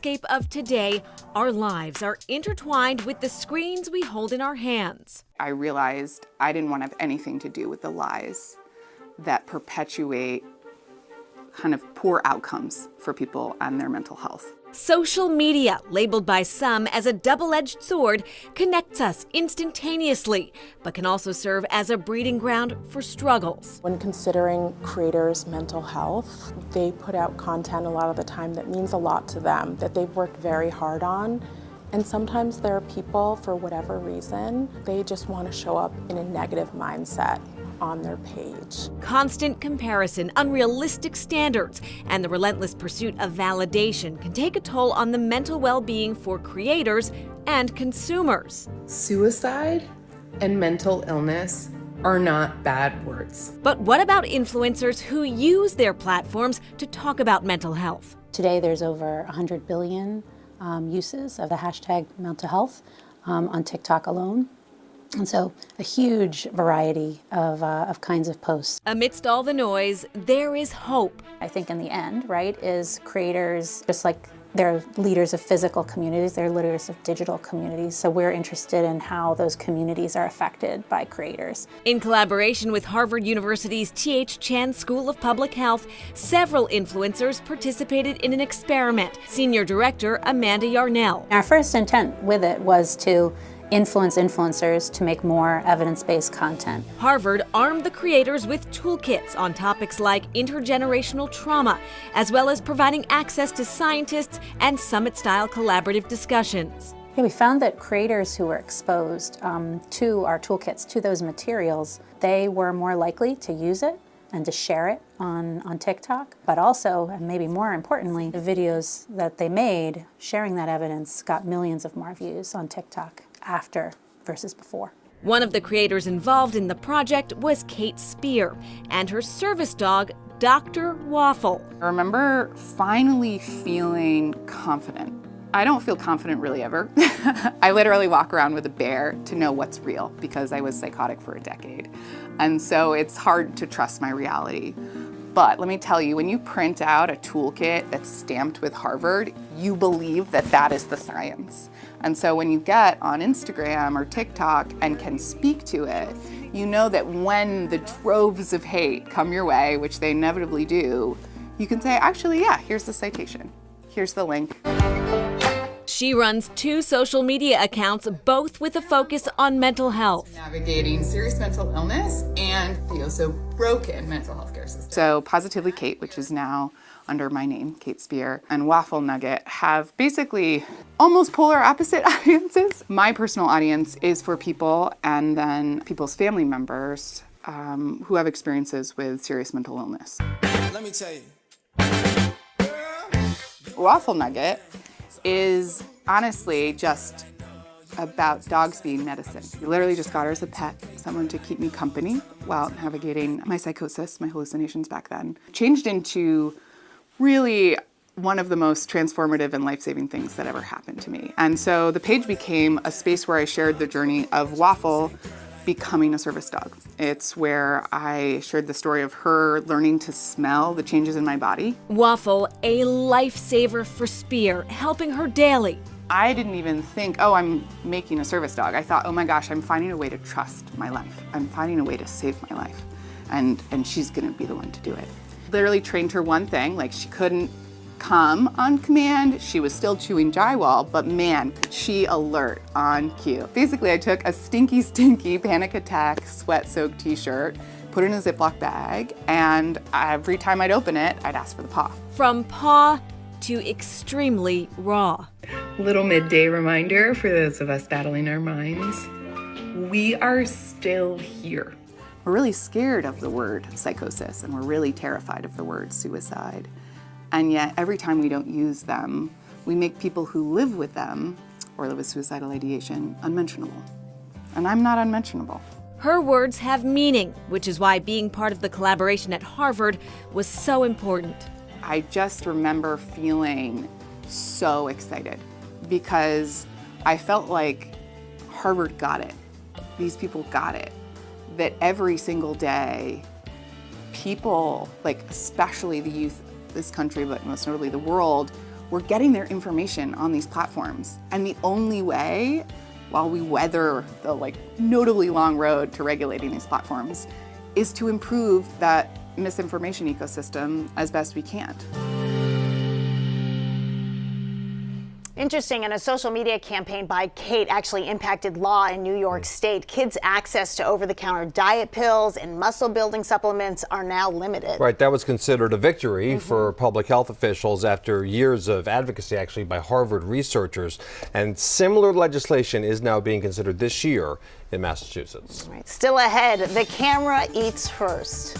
landscape of today, our lives are intertwined with the screens we hold in our hands. I realized I didn't want to have anything to do with the lies that perpetuate kind of poor outcomes for people and their mental health. Social media, labeled by some as a double-edged sword, connects us instantaneously, but can also serve as a breeding ground for struggles. When considering creators' mental health, they put out content a lot of the time that means a lot to them, that they've worked very hard on. And sometimes there are people, for whatever reason, they just want to show up in a negative mindset on their page. Constant comparison, unrealistic standards, and the relentless pursuit of validation can take a toll on the mental well-being for creators and consumers. Suicide and mental illness are not bad words. But what about influencers who use their platforms to talk about mental health? Today there's over 100 billion uses of the hashtag mental health on TikTok alone. And so a huge variety of kinds of posts. Amidst all the noise, there is hope. I think in the end, right, is creators, just like they're leaders of physical communities, they're leaders of digital communities. So we're interested in how those communities are affected by creators. In collaboration with Harvard University's T.H. Chan School of Public Health, several influencers participated in an experiment. Senior Director Amanda Yarnell. Our first intent with it was to influence influencers to make more evidence-based content. Harvard armed the creators with toolkits on topics like intergenerational trauma, as well as providing access to scientists and summit-style collaborative discussions. Yeah, we found that creators who were exposed to our toolkits, to those materials, they were more likely to use it and to share it on TikTok, but also, and maybe more importantly, the videos that they made sharing that evidence got millions of more views on TikTok after versus before. One of the creators involved in the project was Kate Spear and her service dog, Dr. Waffle. I remember finally feeling confident. I don't feel confident really ever. I literally walk around with a bear to know what's real because I was psychotic for a decade. And so it's hard to trust my reality. But let me tell you, when you print out a toolkit that's stamped with Harvard, you believe that that is the science. And so when you get on Instagram or TikTok and can speak to it, you know that when the droves of hate come your way, which they inevitably do, you can say, actually, yeah, here's the citation. Here's the link. She runs 2 social media accounts, both with a focus on mental health. Navigating serious mental illness and the also broken mental health care system. So Positively Kate, which is now under my name, Kate Spear, and Waffle Nugget have basically almost polar opposite audiences. My personal audience is for people and then people's family members who have experiences with serious mental illness. Let me tell you. Waffle Nugget is honestly just about dogs being medicine. We literally just got her as a pet, someone to keep me company while navigating my psychosis, my hallucinations back then. Changed into really one of the most transformative and life-saving things that ever happened to me. And so the page became a space where I shared the journey of Waffle becoming a service dog. It's where I shared the story of her learning to smell the changes in my body. Waffle, a lifesaver for Spear, helping her daily. I didn't even think, oh, I'm making a service dog. I thought, oh my gosh, I'm finding a way to trust my life. I'm finding a way to save my life. And she's gonna be the one to do it. Literally trained her one thing, like she couldn't come on command. She was still chewing drywall, but man, could she alert on cue. Basically, I took a stinky panic attack sweat-soaked t-shirt, put it in a Ziploc bag, and every time I'd open it, I'd ask for the paw. From paw to extremely raw. Little midday reminder for those of us battling our minds. We are still here. We're really scared of the word psychosis, and we're really terrified of the word suicide. And yet, every time we don't use them, we make people who live with them, or live with suicidal ideation, unmentionable. And I'm not unmentionable. Her words have meaning, which is why being part of the collaboration at Harvard was so important. I just remember feeling so excited because I felt like Harvard got it. These people got it. That every single day, people, like especially the youth of this country, but most notably the world, We're getting their information on these platforms. And the only way, while we weather the notably long road to regulating these platforms, is to improve that misinformation ecosystem as best we can. Interesting, and a social media campaign by Kate actually impacted law in New York State. Kids' access to over-the-counter diet pills and muscle-building supplements are now limited. Right, that was considered a victory for public health officials after years of advocacy actually by Harvard researchers. And similar legislation is now being considered this year in Massachusetts. Right. Still ahead, the camera eats first.